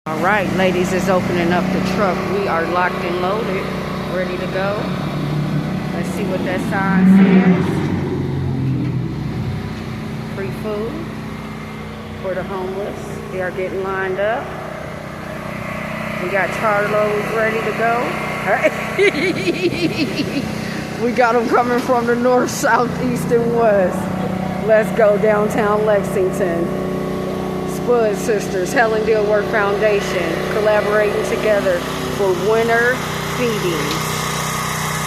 All right, ladies is opening up the truck. We are locked and loaded, ready to go. Let's see what that sign says. Free food for the homeless. They are getting lined up. We got carloads ready to go. We got them coming from the north, south, east, and west. Let's go downtown Lexington. Spud Sisters, Helen Dilworth Foundation, collaborating together for winter feedings.